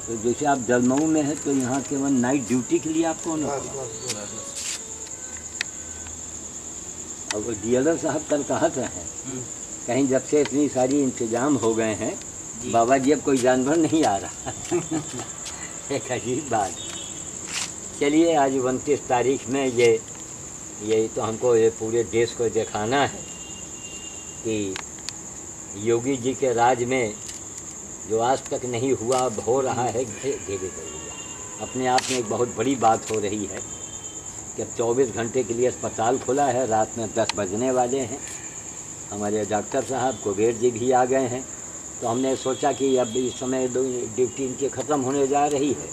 तो जैसे आप जलमऊ में है तो यहाँ केवल नाइट ड्यूटी के लिए आपको होना पड़ा। अब डीएलओ साहब कल कहा था है कहीं जब से इतनी सारी इंतजाम हो गए हैं बाबा जी अब कोई जानवर नहीं आ रहा। एक अजीब बात। चलिए आज 29 तारीख में ये तो हमको ये पूरे देश को दिखाना है कि योगी जी के राज में जो आज तक नहीं हुआ अब हो रहा है धीरे धीरे हुआ। अपने आप में एक बहुत बड़ी बात हो रही है कि अब 24 घंटे के लिए अस्पताल खुला है। रात में 10 बजने वाले हैं। हमारे डॉक्टर साहब कुबेर जी भी आ गए हैं। तो हमने सोचा कि अब इस समय ड्यूटी इनकी ख़त्म होने जा रही है।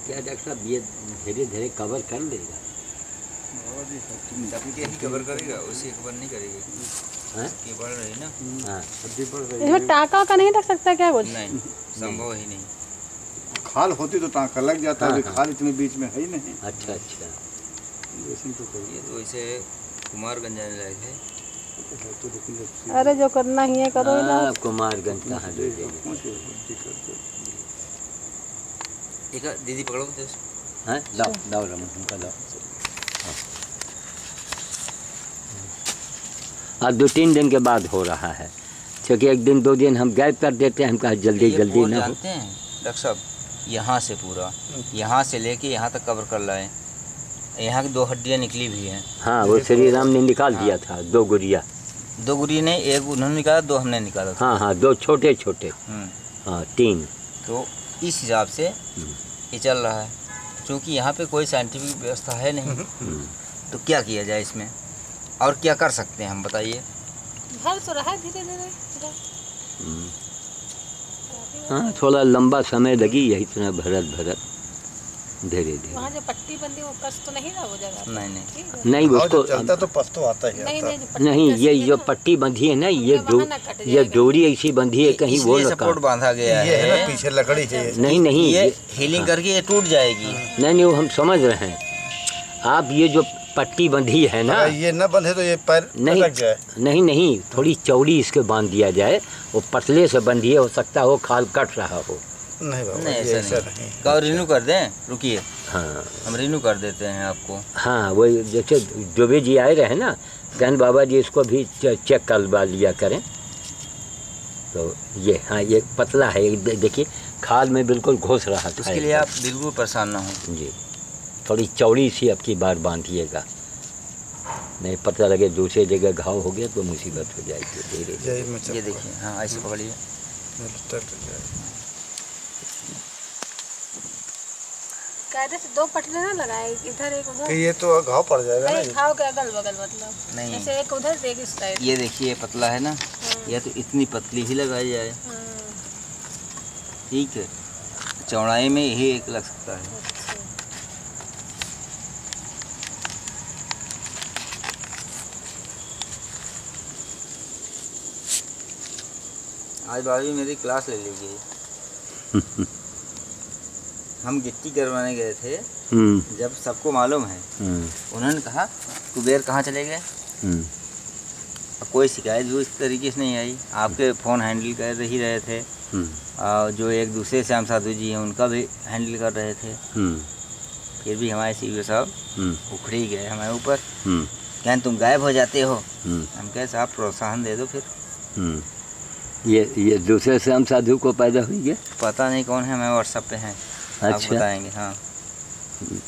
क्या डॉक्टर साहब ये धीरे धीरे कवर कर लेगा? कवर करेगा, उसी कवर नहीं करेगी। ये बढ़ रही ना। हाँ इसमें टाँका का नहीं रख सकता क्या कुछ? नहीं, संभव ही नहीं। खाल होती तो टाँका लग जाता है। खाल इतने बीच में है ही नहीं। अच्छा अच्छा। ये तो इसे कुमारगंज जाने लायक है। अरे जो करना ही है करो इलाज। कुमारगंज कहाँ ले जाएंगे? एक दीदी पकड़ो तो हाँ दाओ रमन उनका दाओ। आज 2-3 दिन के बाद हो रहा है क्योंकि 1-2 दिन हम गैप कर देते हैं। हम कहा जल्दी जल्दी ना हो। जानते हैं डॉक्टर साहब, यहाँ से पूरा यहाँ से लेके यहाँ तक कवर कर लाए। यहाँ की 2 हड्डियाँ निकली भी हैं। हाँ वो श्री राम ने निकाल दिया था 2 गुड़िया। 2 गुड़िया ने, एक उन्होंने निकाला, 2 हमने निकाला था। हाँ 2 छोटे छोटे। हाँ 3। तो इस हिसाब से ये चल रहा है। क्योंकि यहाँ पे कोई साइंटिफिक व्यवस्था है नहीं तो क्या किया जाए इसमें और क्या कर सकते हैं हम बताइए। भर तो रहा है धीरे धीरे। हाँ थोड़ा लंबा समय लगी यही इतना भरत धीरे धीरे। वहाँ जो पट्टी बंदी वो कष्ट तो नहीं ना हो जाएगा? नहीं उसको चलता तो पस तो आता ही नहीं। ये जो पट्टी बंधी है ना ये डोरी ऐसी बंधी है कहीं वो सपोर्ट बांधा गया ये है ना पीछे लकड़ी है। नहीं ये हीलिंग करके ये टूट जाएगी। नहीं वो हम समझ रहे हैं। आप ये जो पट्टी बंधी है ना ये न बंधे तो ये पैर लग जाए। नहीं थोड़ी चौड़ी इसके बांध दिया जाए। वो पतले से बंधिए हो सकता हो खाल कट रहा हो। नहीं ऐसा नहीं। कब रिन्यू कर दें? रुकिए हाँ हम रिन्यू कर देते हैं आपको। हाँ वही जैसे दुबे जी आए रहे ना कहन बाबा जी इसको भी चेक करवा लिया करें। तो ये हाँ ये पतला है देखिए खाल में बिल्कुल घुस रहा था। उसके लिए आप बिल्कुल परेशान ना हो जी। थोड़ी चौड़ी सी अब की बार बांधिएगा नहीं पता लगे दूसरी जगह घाव हो गया तो मुसीबत हो जाएगी धीरे धीरे। ये देखिए हाँ ऐसे पकड़िए। कहते से 2 पटले ना लगाए इधर एक उधर। ये तो घाव पड़ जाएगा ना। घाव के अगल बगल मतलब नहीं जैसे एक उधर एक इस साइड। ये देखिए पतला है ना। या तो इतनी पतली ही लगाई जाए। ठीक है चौड़ाई में यही एक लग सकता है। आज भाभी मेरी क्लास ले लीजिए। हम गिट्टी करवाने गए थे जब सबको मालूम है। उन्होंने कहा कुबेर कहाँ चले गए। कोई शिकायत भी उस तरीके से नहीं आई। आपके फ़ोन हैंडल कर ही रहे थे और जो एक दूसरे श्याम साधु जी हैं उनका भी हैंडल कर रहे थे। फिर भी हमारे सीईओ साहब उखड़ ही गए हमारे ऊपर। क्या तुम गायब हो जाते हो? हम कहे साहब प्रोत्साहन दे दो फिर। ये दूसरे श्याम साधु को पैदा हुई है? पता नहीं कौन है, हमें व्हाट्सएप पे हैं। अच्छा आप बताएंगे। हाँ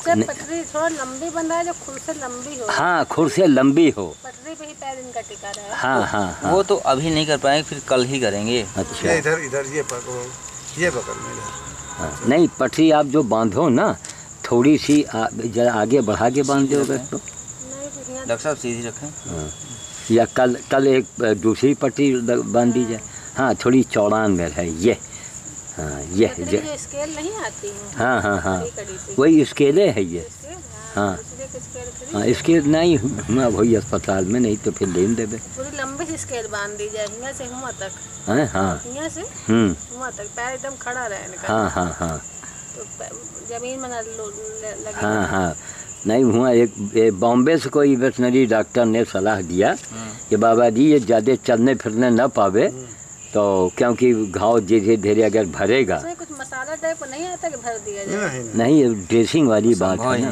पटरी थोड़ा लंबी बंधा है जो खुर से लंबी हो। हाँ खुर से लंबी हो। पटरी पे ही पैर इनका टिका रहा है। हाँ वो तो अभी नहीं कर पाएंगे फिर कल ही करेंगे। अच्छा इधर ये पकड़ में नहीं पटरी आप जो बांधो ना थोड़ी सी जरा आगे बढ़ा के बांध दोगे तो। डॉक्टर साहब सीधी रखें। या कल एक दूसरी पट्टी बांध दी जाए। हाँ थोड़ी चौड़ान में है ये। हाँ ये स्केल नहीं आती है। हाँ वही स्केले है ये। हाँ स्केल नहीं मैं वही अस्पताल में नहीं तो फिर लेन देवे। पूरी लंबी सी स्केल बांध दी जाए यहाँ से हुआ तक। हाँ यहाँ से हुआ तक पैर एकदम खड़ा रहे। हाँ तो जमीन में लगे। हाँ नहीं हुआ। एक बॉम्बे से कोई वेटनरी डॉक्टर ने सलाह दिया कि बाबा जी ये ज़्यादा चलने फिरने न पावे, तो क्योंकि घाव धीरे धीरे अगर भरेगा। कुछ मसाला टाइप नहीं आता कि भर दिया जाए? नहीं, ड्रेसिंग वाली बात है ना।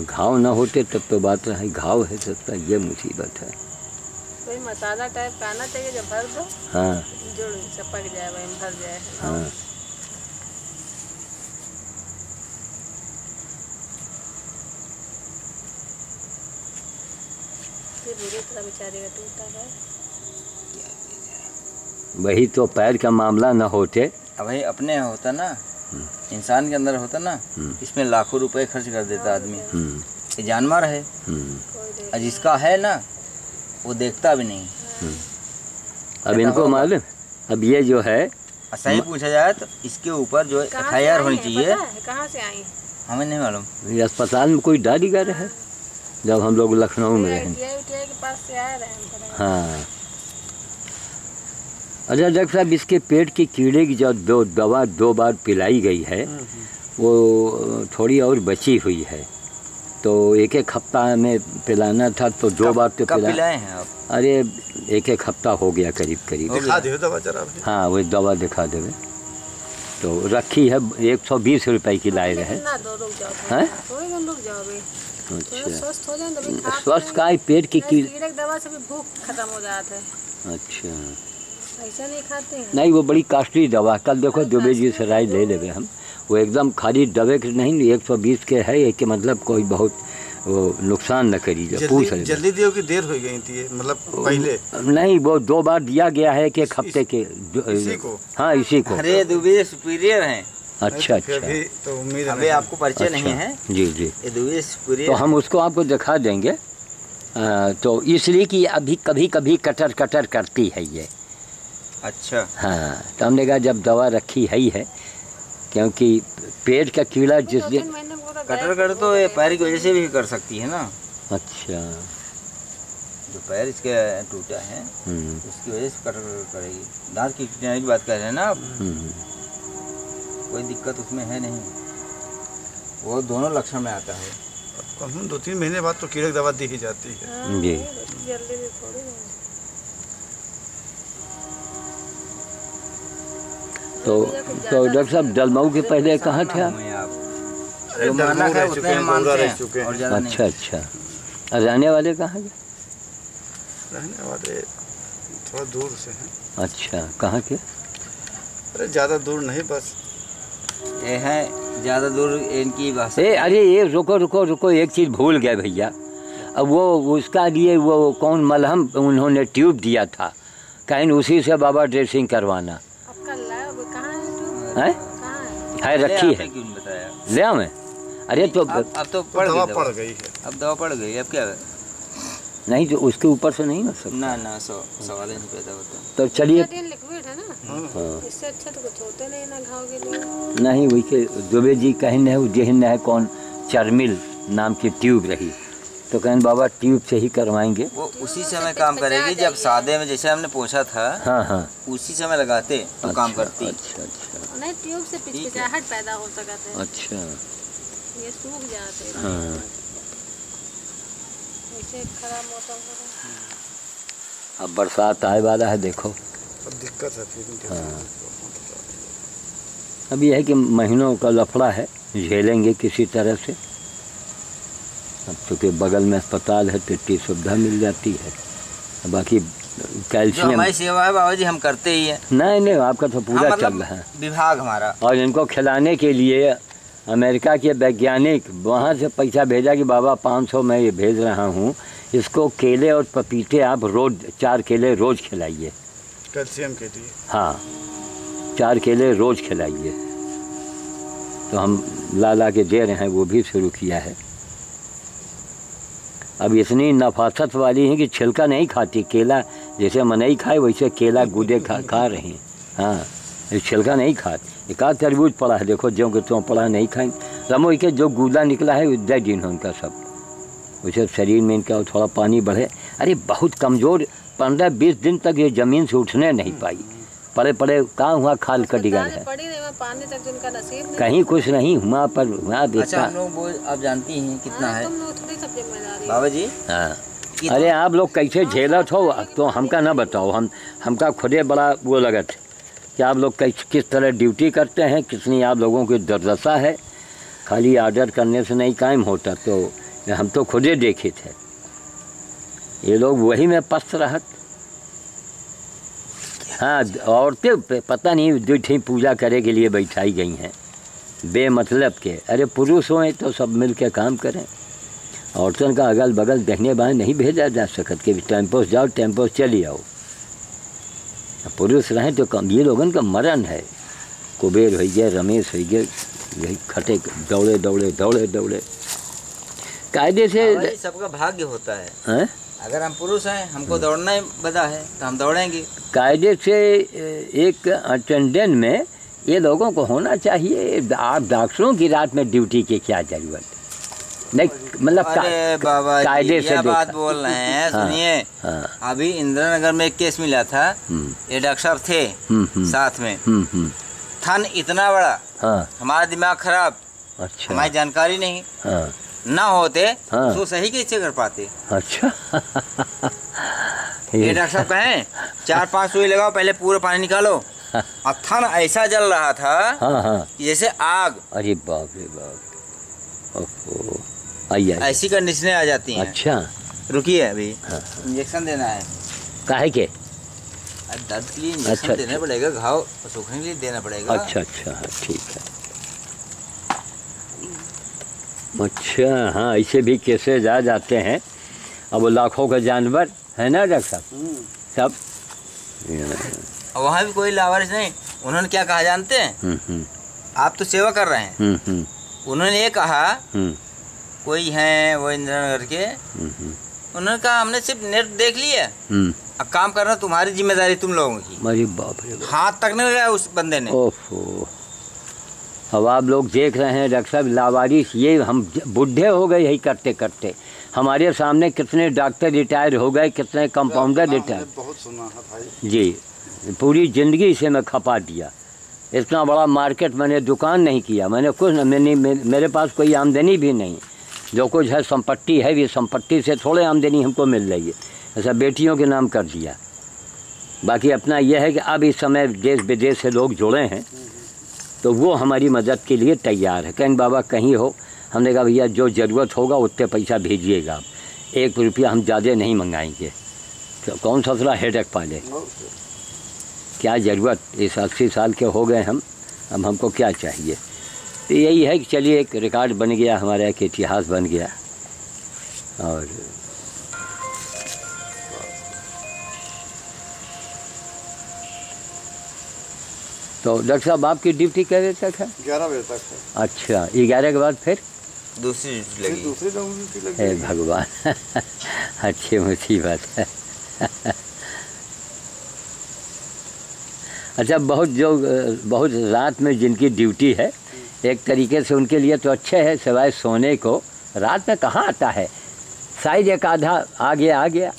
घाव ना होते तब तो बात रही, घाव है सबका, ये मुसीबत है। कोई मसाला टाइप का आना चाहिए जब भर दो। हाँ जुड़ चपक जाए वही भर जाए। हाँ। बुरी तरह बेचारे का टूटा है। वही तो पैर का मामला न होते। अब भाई अपने होता ना, इंसान के अंदर होता ना, इसमें लाखों रुपए खर्च कर देता आदमी। ये जानवर है और जिसका है ना वो देखता भी नहीं। अब इनको मालूम, अब ये जो है सही पूछा जाए तो इसके ऊपर जो FIR होनी चाहिए। कहाँ से आई? हमें नहीं मालूम। ये अस्पताल में कोई कारीगर है जब हम लोग लखनऊ में रहे। के पास से आए रहे। हाँ। अच्छा डॉक्टर साहब, इसके पेट की कीड़े की जो दवा 2 बार पिलाई गई है वो थोड़ी और बची हुई है, तो एक हफ्ता में पिलाना था, तो 2 बार तो पिलाए हैं आप? अरे 1 हफ्ता हो गया करीब। दिखा दो दवा जरा। हाँ वही दवा दिखा देवे। तो रखी है 120 रुपए की लाए रहे। हैं? अच्छा, स्वस्थ का पेट की कीड़े दवा से भी भूख खत्म हो जाता है। अच्छा, ऐसा नहीं खाते हैं? नहीं, वो बड़ी कॉस्टली दवा। कल देखो दुबे जी से राय ले लेवे हम। वो एकदम खाली दवे के नहीं, 120 के है कि मतलब कोई बहुत वो नुकसान न करी। जल्दी दियो कि देर हो गई थी, मतलब पहले नहीं, वो 2 बार दिया गया है कि 1 हफ्ते के। इसी को? हाँ इसी को। अरे दुबे सुपीरियर हैं। अच्छा तो उम्मीद अभी आपको परिचय नहीं है। जी। ये दुबे सुपीरियर तो हम उसको आपको दिखा देंगे। तो इसलिए कि अभी कभी कभी कटर करती है ये। अच्छा। हाँ, तो हमने कहा जब दवा रखी है क्योंकि पेट का कीड़ा जिस दिन कटर तो ये पैर की वजह से भी कर सकती है ना। अच्छा, जो पैर इसके टूटा है उसकी वजह से कटर करेगी। दांत की बात कर रहे हैं ना आप? कोई दिक्कत उसमें है नहीं, वो दोनों लक्षण में आता है। 2-3 महीने बाद तो कीड़े दवा दी ही जाती है। जी। तो डॉक्टर साहब दलमऊ के पहले कहाँ थे आप? अच्छा। रहने वाले कहाँ के? रहने वाले थोड़ा दूर से हैं। अच्छा, कहाँ के? अरे ज़्यादा दूर नहीं, बस ये है ज़्यादा दूर इनकी भाषा। अरे ये रुको, एक चीज़ भूल गए भैया। अब वो उसका लिए वो कौन मलहम उन्होंने ट्यूब दिया था, कहीं उसी से बाबा ड्रेसिंग करवाना है रखी है। क्यों बताया? ले आओ मैं। अरे तो अब तो दवा पड़ गई है। अब दवा पड़ गई, अब क्या है? नहीं, जो उसके ऊपर से नहीं हो सकता। ना सवाल ही नहीं पैदा होता। तो चलिए। लिक्विड है ना, इससे अच्छा तो कुछ होते नहीं ना घाव के लिए। नहीं, वही के दुबे जी कहन है, जहन है कौन चर्मिल नाम की ट्यूब रही, तो कहन बाबा ट्यूब से ही करवाएंगे। वो उसी समय काम करेगी जब सादे में जैसे हमने पूछा था। हाँ, उसी समय लगाते तो अच्छा, काम करती। अच्छा। नहीं, ट्यूब से पिचपिचाहट पैदा हो सकता है। अच्छा, ये सूख जाते हैं। हाँ। ऐसे खराब मौसम हो रहा है। अब बरसात आए वाला है, देखो अब दिक्कत है फिर। हाँ, अब यह है कि महीनों का लफड़ा है, झेलेंगे किसी तरह से। अब चूँकि बगल में अस्पताल है तो इतनी सुविधा मिल जाती है, बाकी कैल्शियम हमारी सेवा है बाबा जी, हम करते ही हैं। नहीं, आपका तो पूरा चल रहा है विभाग हमारा। और इनको खिलाने के लिए अमेरिका के वैज्ञानिक वहाँ से पैसा भेजा कि बाबा 500 मैं ये भेज रहा हूँ, इसको केले और पपीते आप रोज 4 केले रोज़ खिलाइए कैल्शियम के लिए। हाँ, 4 केले रोज़ खिलाइए। तो हम ला के दे रहे हैं, वो भी शुरू किया है। अब इतनी नफासत वाली है कि छिलका नहीं खाती। केला जैसे मनई खाए वैसे केला गूदे खा रहे हैं। हाँ, छिलका नहीं खाते। एक आध तरबूज पड़ा है, देखो जो कि तुम पड़ा नहीं खाएंगे। रमो के जो गूदा निकला है दे दिन उनका सब, वैसे शरीर में इनका थोड़ा पानी बढ़े। अरे बहुत कमज़ोर, 15-20 दिन तक ये ज़मीन से उठने नहीं पाई, पड़े पड़े कहाँ हुआ खाल कट गया है, पानी तक जिनका नसीब नहीं, कहीं कुछ नहीं हुआ पर वहाँ अच्छा हम लोग वो आप जानती हैं कितना है बाबा जी? हाँ अरे आप लोग कैसे झेलत हो तो हमका ना बताओ, हमका खुदे बड़ा वो लगत कि आप लोग किस तरह ड्यूटी करते हैं, कितनी आप लोगों की दुर्दशा है। खाली आर्डर करने से नहीं कायम होता, तो हम तो खुदे देखे थे। ये लोग वही में पस्त रहत। हाँ औरतें पता नहीं दूठी पूजा करे के लिए बैठाई गई हैं बेमतलब के। अरे पुरुष हों तो सब मिल के काम करें। औरतों का अगल बगल दहने बाएं नहीं भेजा जा सकत कि टेम्पो से जाओ टेम्पो से चली आओ। पुरुष रहें तो कम। ये लोगों का मरण है। कुबेर हो गए, रमेश हो गए, यही खटे दौड़े दौड़े दौड़े दौड़े कायदे से। सबका भाग्य होता है। अगर हम पुरुष हैं, हमको दौड़ना ही बदा है तो हम दौड़ेंगे। कायदे से एक अटेंडेंट में ये लोगों को होना चाहिए। आप डॉक्टरों की रात में ड्यूटी की क्या जरूरत नहीं, मतलब कायदे से बात बोल रहे हैं। सुनिए, अभी इंदिरा नगर में एक केस मिला था। ये डॉक्टर थे साथ में, थन इतना बड़ा, हमारा दिमाग खराब, अच्छा हमारी जानकारी नहीं, ना होते तो सही कैसे कर पाते। अच्छा ये डॉक्टर साहब कहें 4-5 सुई लगाओ, पहले पूरा पानी निकालो। और थन ऐसा जल रहा था जैसे आग। अरे बाप रे बाप, ऐसी कंडीशनें आ जाती हैं। अच्छा रुकिए, अभी इंजेक्शन देना है। काहे के? दर्द के लिए इंजेक्शन देना पड़ेगा, घाव सूखने के लिए देना पड़ेगा। अच्छा अच्छा ठीक है। अच्छा हाँ, ऐसे भी केसेज आ जाते हैं। अब लाखों का जानवर है ना डॉक्टर साहब, सब। वहाँ भी कोई लावारिस नहीं। उन्होंने क्या कहा जानते हैं? आप तो सेवा कर रहे हैं। उन्होंने ये कहा, कोई है वो इंदिरा नगर के, उन्होंने कहा हमने सिर्फ नेट देख लिया, अब काम करना तुम्हारी जिम्मेदारी, तुम लोगों की। अरे बाप रे बाप, हाथ तक नहीं लगाया उस बंदे ने। ओफो। अब आप लोग देख रहे हैं डॉक्टर साहब, लावारिस ये हम बूढ़े हो गए यही करते करते। हमारे सामने कितने डॉक्टर रिटायर हो गए, कितने कंपाउंडर रिटायर। बहुत सुना है भाई जी, पूरी ज़िंदगी से मैं खपा दिया। इतना बड़ा मार्केट मैंने दुकान नहीं किया, मैंने कुछ मेरे पास कोई आमदनी भी नहीं। जो कुछ है संपत्ति है, ये संपत्ति से थोड़े आमदनी हमको मिल रही है, ऐसा बेटियों के नाम कर दिया। बाकी अपना यह है कि अब इस समय देश विदेश से लोग जुड़े हैं, तो वो हमारी मदद के लिए तैयार है। कहीं बाबा कहीं हो, हमने कहा भैया जो ज़रूरत होगा उतने पैसा भेजिएगा आप, 1 रुपया हम ज़्यादा नहीं मंगाएंगे। तो कौन सा थोड़ा हेडेक पाले, क्या ज़रूरत। इस 80 साल के हो गए हम, अब हमको क्या चाहिए। तो यही है कि चलिए एक रिकॉर्ड बन गया हमारा, एक इतिहास बन गया। और तो डॉक्टर साहब आपकी ड्यूटी कै बजे तक है? 11 बजे तक है। अच्छा, 11 के बाद फिर दूसरी ड्यूटी लगी। हे भगवान अच्छी मुसीबत है। अच्छा, बहुत रात में जिनकी ड्यूटी है, एक तरीके से उनके लिए तो अच्छे है, सिवाय सोने को। रात में कहाँ आता है, शायद एक आधा आ गया।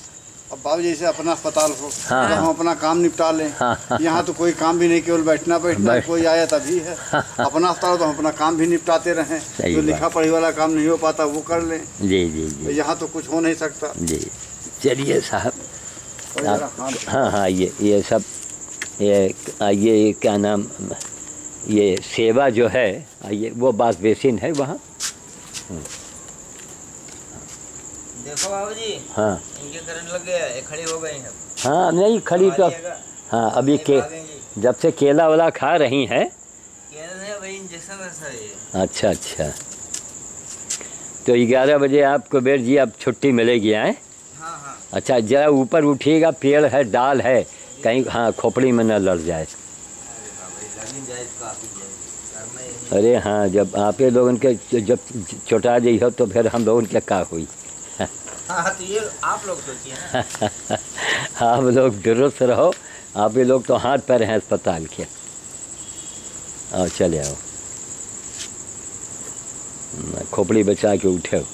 अब बाबू जैसे अपना अस्पताल हो, तो हम अपना काम निपटा लें। यहाँ तो कोई काम भी नहीं, केवल बैठना कोई आया तभी है। अपना अस्पताल तो हम अपना काम भी निपटाते रहें, जो लिखा पढ़ी वाला काम नहीं हो पाता वो कर लें। जी जी जी, यहाँ तो कुछ हो नहीं सकता। जी चलिए साहब। हाँ, ये सब ये क्या नाम, ये सेवा जो है, ये वो बास बेसिन है वहाँ। देखो बाबू जी, हाँ इनके करंट लग गया, ये खड़ी हो गई हैं। हाँ नहीं खड़ी तो, हाँ अभी जब से केला वाला खा रही हैं। अच्छा अच्छा, तो 11 बजे आपको बेर जी अब छुट्टी मिलेगी है? हाँ। अच्छा, जरा ऊपर उठिएगा, पेड़ है, डाल है, कहीं हाँ खोपड़ी में न लड़ जाए। अरे हाँ, जब आप लोगों के जब चोटा जाइ हो तो फिर हम लोगों के का हुई। हाँ, तो ये आप लोग सोचिए ना। आप लोग दुरुस्त रहो, आप ये लोग तो हाथ पैर हैं अस्पताल के। आओ चले आओ, खोपड़ी बचा के उठे हो,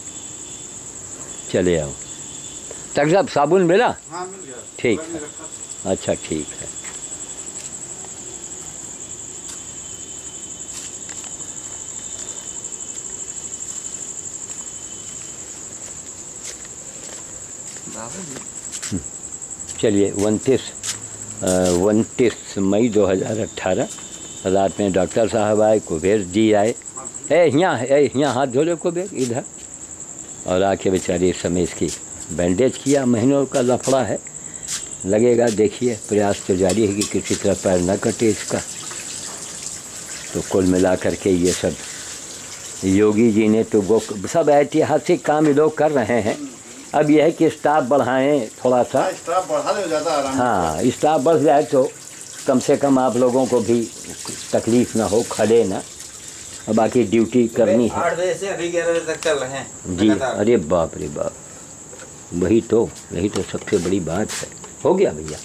चले आओ। डॉक्टर साहब साबुन मिला? हाँ मिल गया। ठीक है, अच्छा ठीक है। चलिए 29 मई 2018 रात में डॉक्टर साहब आए, कुबेर जी आए। यहाँ हाथ धो लो कुबेर इधर, और आके बेचारे इस समय इसकी बैंडेज किया। महीनों का लफड़ा है, लगेगा। देखिए प्रयास तो जारी है कि किसी तरह पैर न कटे इसका। तो कुल मिला करके ये सब योगी जी ने तो सब ऐतिहासिक काम ये लोग कर रहे हैं। अब यह है कि स्टाफ बढ़ाएं थोड़ा सा, स्टाफ बढ़ा दे ज़्यादा आराम। हाँ, स्टाफ बढ़ जाए तो कम से कम आप लोगों को भी तकलीफ ना हो, खड़े ना। और बाकी ड्यूटी करनी है। 8 बजे से अभी 11 बजे तक चल रहे हैं जी। अरे बाप रे बाप, यही तो सबसे बड़ी बात है। हो गया भैया।